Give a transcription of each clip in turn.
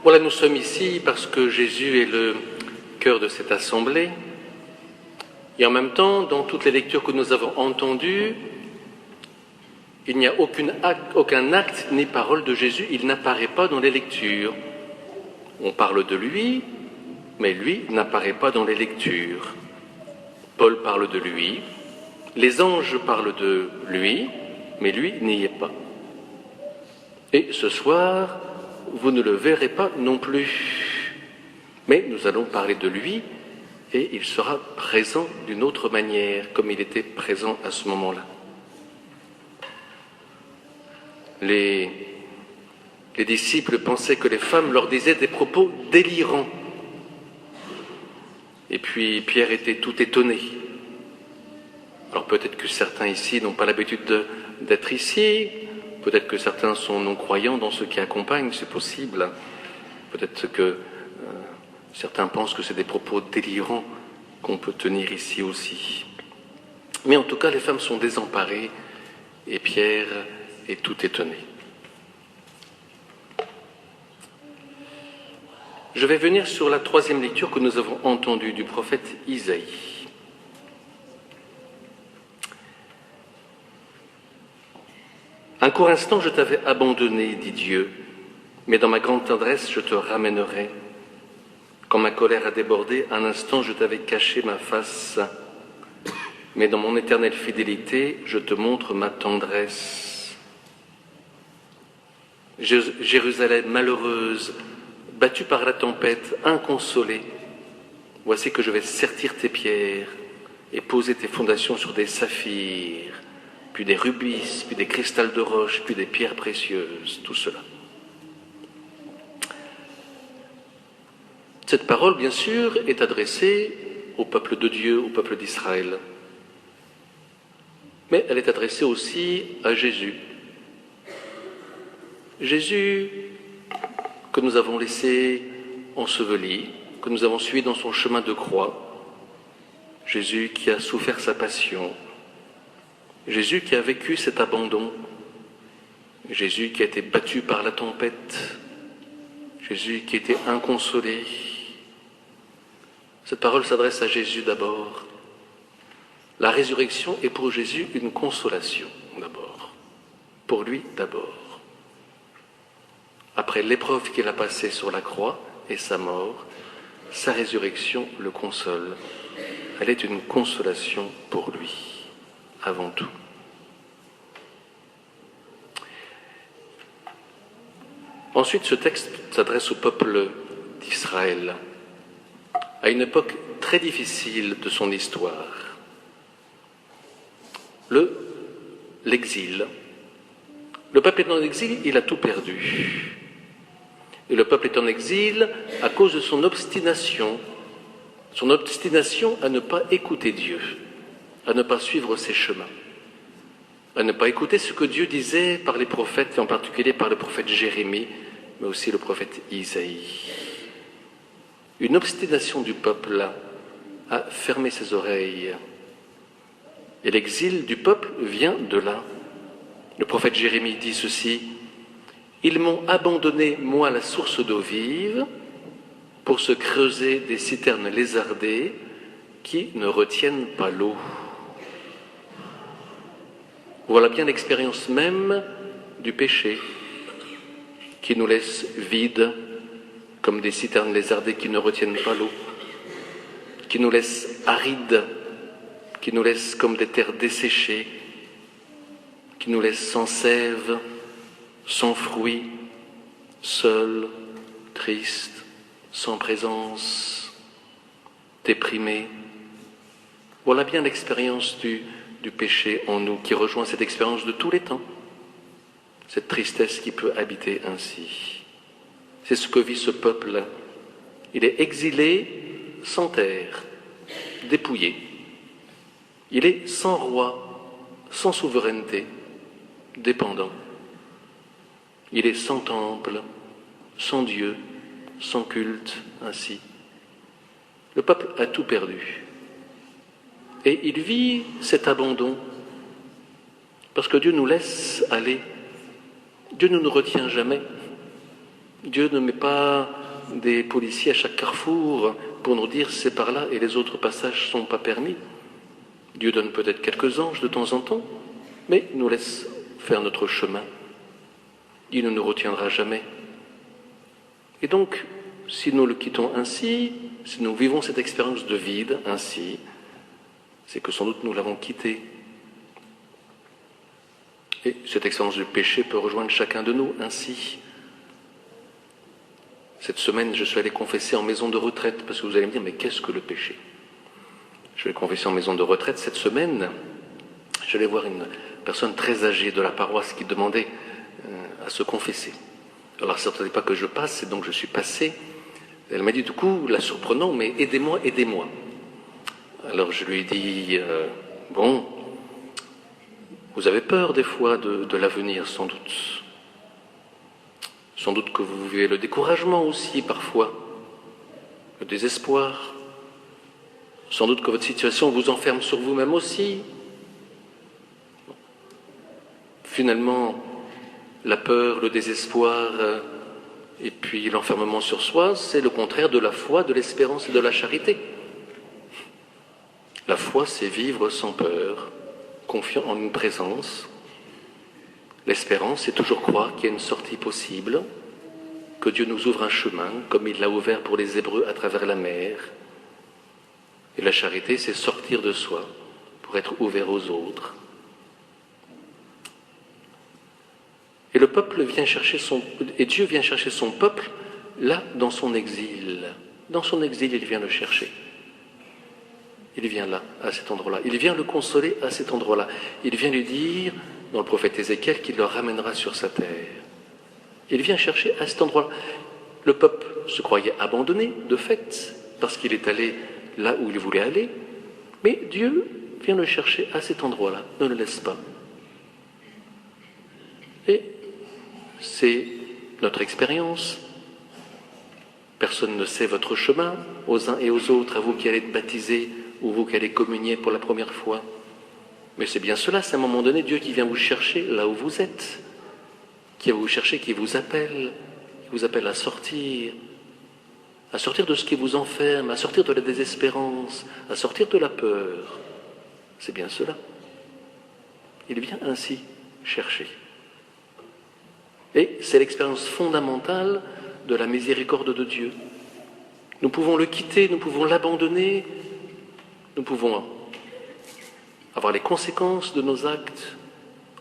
Voilà, nous sommes ici parce que Jésus est le cœur de cette assemblée. Et en même temps, dans toutes les lectures que nous avons entendues, il n'y a aucun acte ni parole de Jésus, il n'apparaît pas dans les lectures. On parle de lui, mais lui n'apparaît pas dans les lectures. Paul parle de lui, les anges parlent de lui, mais lui n'y est pas. Et ce soir, vous ne le verrez pas non plus. Mais nous allons parler de lui et il sera présent d'une autre manière, comme il était présent à ce moment-là. Les disciples pensaient que les femmes leur disaient des propos délirants. Et puis Pierre était tout étonné. Alors peut-être que certains ici n'ont pas l'habitude d'être ici, peut-être que certains sont non-croyants dans ceux qui accompagnent, c'est possible. Peut-être que certains pensent que c'est des propos délirants qu'on peut tenir ici aussi. Mais en tout cas, les femmes sont désemparées et Pierre est tout étonné. Je vais venir sur la troisième lecture que nous avons entendue du prophète Isaïe. Un court instant, je t'avais abandonné, dit Dieu, mais dans ma grande tendresse, je te ramènerai. Quand ma colère a débordé, un instant, je t'avais caché ma face, mais dans mon éternelle fidélité, je te montre ma tendresse. Jérusalem malheureuse, battue par la tempête, inconsolée, voici que je vais sertir tes pierres et poser tes fondations sur des saphirs, puis des rubis, puis des cristals de roche, puis des pierres précieuses, tout cela. Cette parole, bien sûr, est adressée au peuple de Dieu, au peuple d'Israël. Mais elle est adressée aussi à Jésus. Jésus que nous avons laissé enseveli, que nous avons suivi dans son chemin de croix. Jésus qui a souffert sa passion. Jésus qui a vécu cet abandon. Jésus qui a été battu par la tempête. Jésus qui était inconsolé. Cette parole s'adresse à Jésus d'abord. La résurrection est pour Jésus une consolation d'abord. Pour lui d'abord. Après l'épreuve qu'il a passée sur la croix et sa mort, sa résurrection le console. Elle est une consolation pour lui, avant tout. Ensuite, ce texte s'adresse au peuple d'Israël, à une époque très difficile de son histoire. L'exil. Le peuple est en exil, il a tout perdu. Et le peuple est en exil à cause de son obstination à ne pas écouter Dieu, à ne pas suivre ses chemins, à ne pas écouter ce que Dieu disait par les prophètes, et en particulier par le prophète Jérémie, mais aussi le prophète Isaïe. Une obstination du peuple à fermer ses oreilles. Et l'exil du peuple vient de là. Le prophète Jérémie dit ceci: « Ils m'ont abandonné, moi, la source d'eau vive, pour se creuser des citernes lézardées qui ne retiennent pas l'eau. » Voilà bien l'expérience même du péché qui nous laisse vides comme des citernes lézardées qui ne retiennent pas l'eau, qui nous laisse arides, qui nous laisse comme des terres desséchées, qui nous laisse sans sève, sans fruits, seuls, tristes, sans présence, déprimés. Voilà bien l'expérience du péché en nous, qui rejoint cette expérience de tous les temps, cette tristesse qui peut habiter ainsi. C'est ce que vit ce peuple. Il est exilé sans terre, dépouillé. Il est sans roi, sans souveraineté, dépendant. Il est sans temple, sans Dieu, sans culte, ainsi. Le peuple a tout perdu. Et il vit cet abandon parce que Dieu nous laisse aller. Dieu ne nous retient jamais. Dieu ne met pas des policiers à chaque carrefour pour nous dire c'est par là et les autres passages ne sont pas permis. Dieu donne peut-être quelques anges de temps en temps, mais il nous laisse faire notre chemin. Il ne nous retiendra jamais. Et donc, si nous le quittons ainsi, si nous vivons cette expérience de vide ainsi, c'est que sans doute nous l'avons quitté. Et cette expérience du péché peut rejoindre chacun de nous ainsi. Cette semaine, je suis allé confesser en maison de retraite, parce que vous allez me dire, mais qu'est-ce que le péché? Je vais confesser en maison de retraite cette semaine. J'allais voir une personne très âgée de la paroisse qui demandait à se confesser. Alors, ça ne s'attendait pas que je passe, et donc je suis passé. Elle m'a dit, du coup, la surprenant, mais aidez-moi, aidez-moi. Alors je lui ai dit, bon, vous avez peur des fois de l'avenir, sans doute. Sans doute que vous vivez le découragement aussi, parfois, le désespoir. Sans doute que votre situation vous enferme sur vous-même aussi. Finalement, la peur, le désespoir et puis l'enfermement sur soi, c'est le contraire de la foi, de l'espérance et de la charité. La foi, c'est vivre sans peur, confiant en une présence. L'espérance, c'est toujours croire qu'il y a une sortie possible, que Dieu nous ouvre un chemin, comme il l'a ouvert pour les Hébreux à travers la mer. Et la charité, c'est sortir de soi pour être ouvert aux autres. Et le peuple vient chercher et Dieu vient chercher son peuple là, dans son exil. Dans son exil, il vient le chercher. Il vient là, à cet endroit-là. Il vient le consoler à cet endroit-là. Il vient lui dire, dans le prophète Ézéchiel, qu'il le ramènera sur sa terre. Il vient chercher à cet endroit-là. Le peuple se croyait abandonné, de fait, parce qu'il est allé là où il voulait aller. Mais Dieu vient le chercher à cet endroit-là, ne le laisse pas. Et c'est notre expérience. Personne ne sait votre chemin, aux uns et aux autres, à vous qui allez être baptisés, ou vous qui allez communier pour la première fois. Mais c'est bien cela, c'est à un moment donné Dieu qui vient vous chercher là où vous êtes, qui vient vous chercher, qui vous appelle à sortir de ce qui vous enferme, à sortir de la désespérance, à sortir de la peur. C'est bien cela. Il vient ainsi chercher. Et c'est l'expérience fondamentale de la miséricorde de Dieu. Nous pouvons le quitter, nous pouvons l'abandonner, nous pouvons avoir les conséquences de nos actes.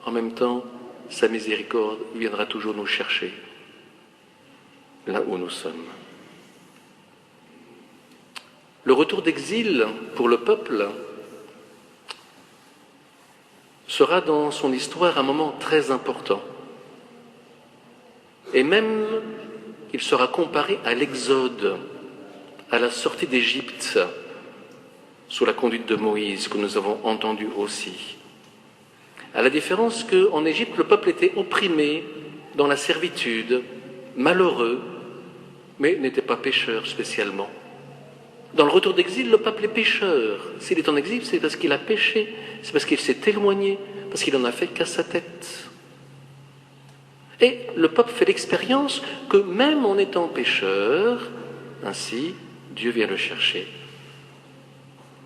En même temps, sa miséricorde viendra toujours nous chercher là où nous sommes. Le retour d'exil pour le peuple sera dans son histoire un moment très important. Et même, il sera comparé à l'Exode, à la sortie d'Égypte, sous la conduite de Moïse, que nous avons entendu aussi. À la différence qu'en Égypte, le peuple était opprimé dans la servitude, malheureux, mais n'était pas pécheur spécialement. Dans le retour d'exil, le peuple est pécheur. S'il est en exil, c'est parce qu'il a péché, c'est parce qu'il s'est éloigné, parce qu'il n'en a fait qu'à sa tête. Et le peuple fait l'expérience que même en étant pécheur, ainsi, Dieu vient le chercher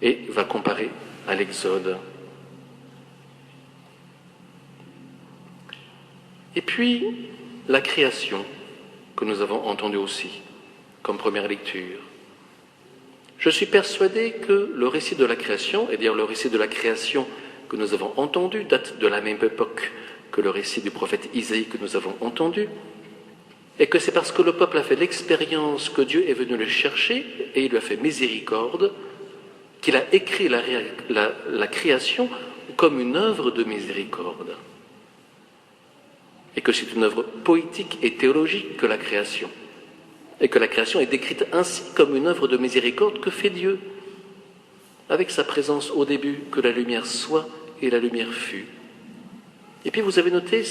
et va comparer à l'Exode. Et puis, la création, que nous avons entendue aussi, comme première lecture. Je suis persuadé que le récit de la création, et bien le récit de la création que nous avons entendu, date de la même époque que le récit du prophète Isaïe que nous avons entendu, et que c'est parce que le peuple a fait l'expérience que Dieu est venu le chercher, et il lui a fait miséricorde, qu'il a écrit la création comme une œuvre de miséricorde. Et que c'est une œuvre poétique et théologique que la création. Et que la création est décrite ainsi comme une œuvre de miséricorde que fait Dieu, avec sa présence au début, que la lumière soit et la lumière fut. Et puis vous avez noté,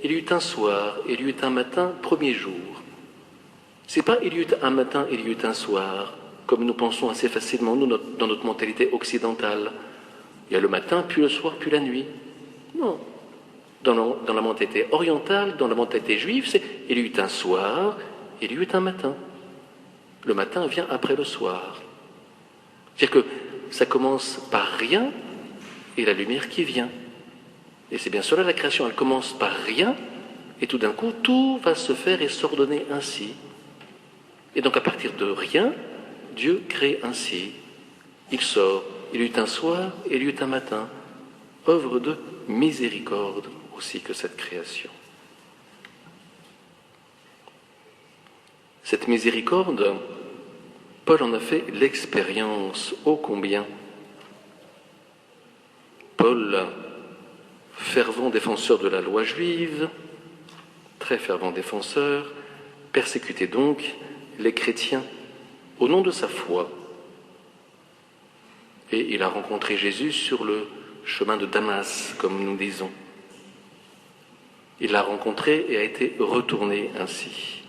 il y eut un soir, il y eut un matin, premier jour. C'est pas il y eut un matin, il y eut un soir, comme nous pensons assez facilement, nous, dans notre mentalité occidentale. Il y a le matin, puis le soir, puis la nuit. Non. Dans la mentalité orientale, dans la mentalité juive, c'est « il y eut un soir, il y eut un matin ». Le matin vient après le soir. C'est-à-dire que ça commence par rien et la lumière qui vient. Et c'est bien cela la création, elle commence par rien et tout d'un coup, tout va se faire et s'ordonner ainsi. Et donc à partir de rien, Dieu crée ainsi. Il sort, il y eut un soir et il y eut un matin. Œuvre de miséricorde aussi que cette création. Cette miséricorde, Paul en a fait l'expérience ô combien. Paul, fervent défenseur de la loi juive, très fervent défenseur, persécutait donc les chrétiens au nom de sa foi. Et il a rencontré Jésus sur le chemin de Damas, comme nous disons. Il l'a rencontré et a été retourné ainsi.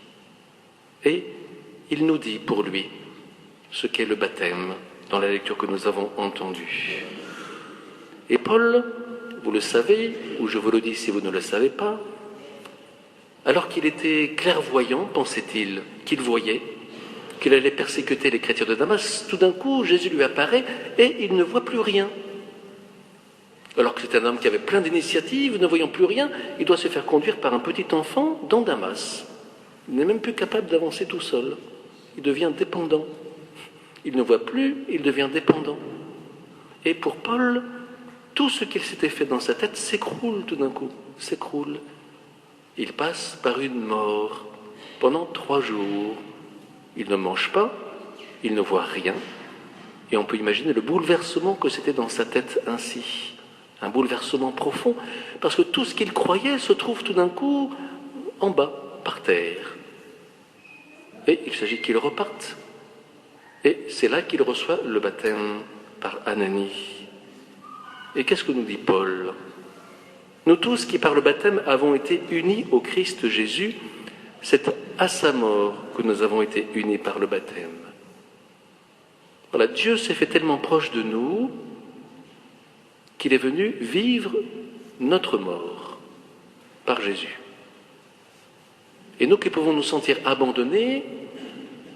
Et il nous dit pour lui ce qu'est le baptême dans la lecture que nous avons entendue. Et Paul, vous le savez, ou je vous le dis si vous ne le savez pas, alors qu'il était clairvoyant, pensait-il, qu'il voyait, qu'il allait persécuter les chrétiens de Damas, tout d'un coup Jésus lui apparaît et il ne voit plus rien. Alors que c'est un homme qui avait plein d'initiatives, ne voyant plus rien, il doit se faire conduire par un petit enfant dans Damas. Il n'est même plus capable d'avancer tout seul. Il devient dépendant. Il ne voit plus, il devient dépendant. Et pour Paul, tout ce qu'il s'était fait dans sa tête s'écroule tout d'un coup, s'écroule. Il passe par une mort pendant 3 jours. Il ne mange pas, il ne voit rien. Et on peut imaginer le bouleversement que c'était dans sa tête ainsi. Un bouleversement profond, parce que tout ce qu'il croyait se trouve tout d'un coup en bas, par terre. Et il s'agit qu'il reparte. Et c'est là qu'il reçoit le baptême par Ananie. Et qu'est-ce que nous dit Paul ? Nous tous qui par le baptême avons été unis au Christ Jésus, c'est à sa mort que nous avons été unis par le baptême. Voilà, Dieu s'est fait tellement proche de nous qu'il est venu vivre notre mort par Jésus. Et nous qui pouvons nous sentir abandonnés,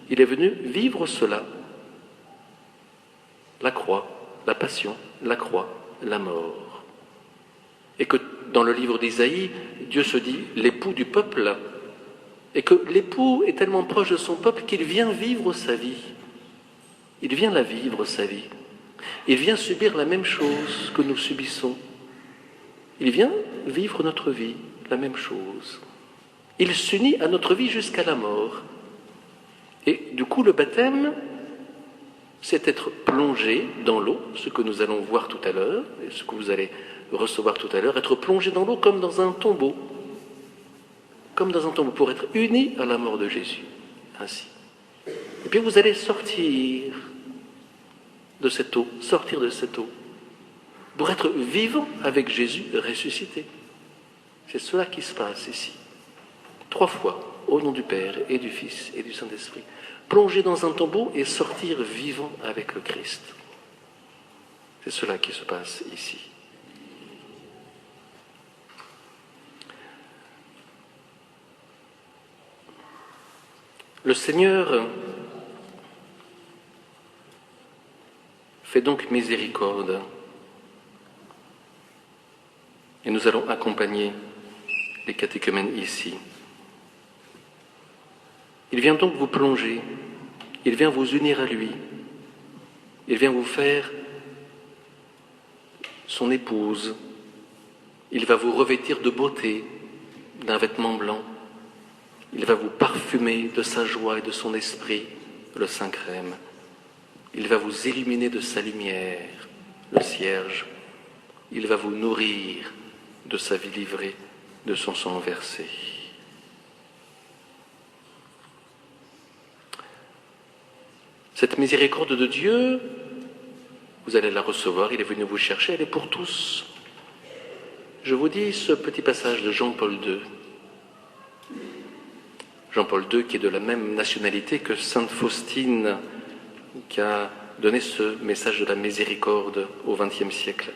il est venu vivre cela. La croix, la passion, la croix, la mort. Et que dans le livre d'Isaïe, Dieu se dit l'époux du peuple, et que l'époux est tellement proche de son peuple qu'il vient vivre sa vie. Il vient la vivre, sa vie. Il vient subir la même chose que nous subissons. Il vient vivre notre vie, la même chose. Il s'unit à notre vie jusqu'à la mort. Et du coup, le baptême, c'est être plongé dans l'eau, ce que nous allons voir tout à l'heure, et ce que vous allez recevoir tout à l'heure, être plongé dans l'eau comme dans un tombeau. Comme dans un tombeau, pour être uni à la mort de Jésus. Ainsi. Et puis vous allez sortir de cette eau, sortir de cette eau, pour être vivant avec Jésus ressuscité. C'est cela qui se passe ici. 3 fois, au nom du Père et du Fils et du Saint-Esprit. Plonger dans un tombeau et sortir vivant avec le Christ. C'est cela qui se passe ici. Le Seigneur fait donc miséricorde. Et nous allons accompagner les catéchumènes ici. Il vient donc vous plonger, il vient vous unir à lui, il vient vous faire son épouse, il va vous revêtir de beauté, d'un vêtement blanc, il va vous parfumer de sa joie et de son esprit, le Saint Crème. Il va vous illuminer de sa lumière, le cierge. Il va vous nourrir de sa vie livrée, de son sang versé. Cette miséricorde de Dieu, vous allez la recevoir, il est venu vous chercher, elle est pour tous. Je vous dis ce petit passage de Jean-Paul II. Jean-Paul II qui est de la même nationalité que Sainte Faustine, qui a donné ce message de la miséricorde au XXe siècle.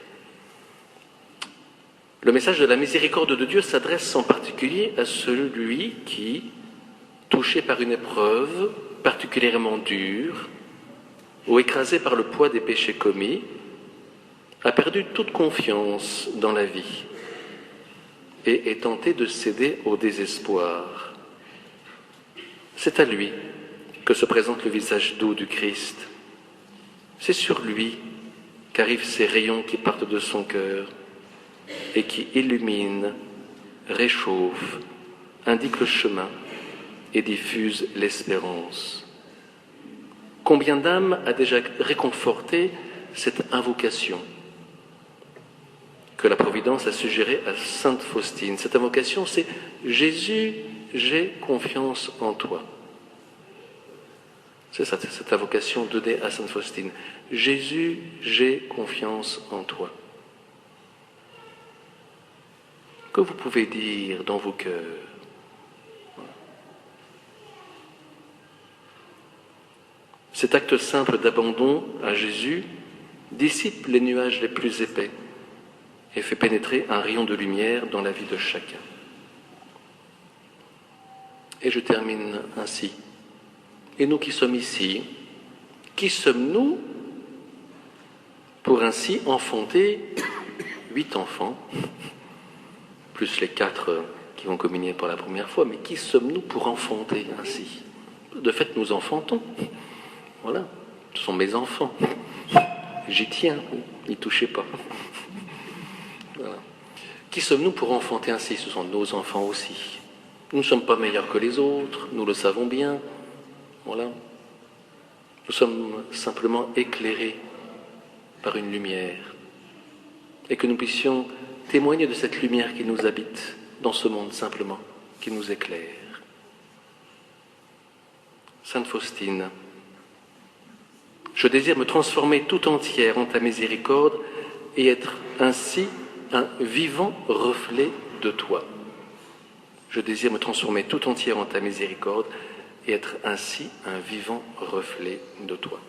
Le message de la miséricorde de Dieu s'adresse en particulier à celui qui, touché par une épreuve particulièrement dure ou écrasé par le poids des péchés commis, a perdu toute confiance dans la vie et est tenté de céder au désespoir. C'est à lui que se présente le visage doux du Christ. C'est sur lui qu'arrivent ces rayons qui partent de son cœur et qui illuminent, réchauffent, indiquent le chemin et diffusent l'espérance. Combien d'âmes a déjà réconforté cette invocation que la Providence a suggérée à Sainte Faustine? Cette invocation, c'est « Jésus, j'ai confiance en toi ». C'est ça, cette invocation donnée à Sainte Faustine. « Jésus, j'ai confiance en toi ». Que vous pouvez dire dans vos cœurs. Cet acte simple d'abandon à Jésus dissipe les nuages les plus épais et fait pénétrer un rayon de lumière dans la vie de chacun. Et je termine ainsi. Et nous qui sommes ici, qui sommes-nous pour ainsi enfanter 8 enfants, plus les 4 qui vont communier pour la première fois, mais qui sommes-nous pour enfanter ainsi? De fait, nous enfantons. Voilà, ce sont mes enfants. J'y tiens, n'y touchez pas. Voilà. Qui sommes-nous pour enfanter ainsi? Ce sont nos enfants aussi. Nous ne sommes pas meilleurs que les autres, nous le savons bien. Voilà. Nous sommes simplement éclairés par une lumière. Et que nous puissions témoigner de cette lumière qui nous habite dans ce monde simplement, qui nous éclaire. Sainte Faustine, je désire me transformer tout entière en ta miséricorde et être ainsi un vivant reflet de toi. Je désire me transformer tout entière en ta miséricorde et être ainsi un vivant reflet de toi.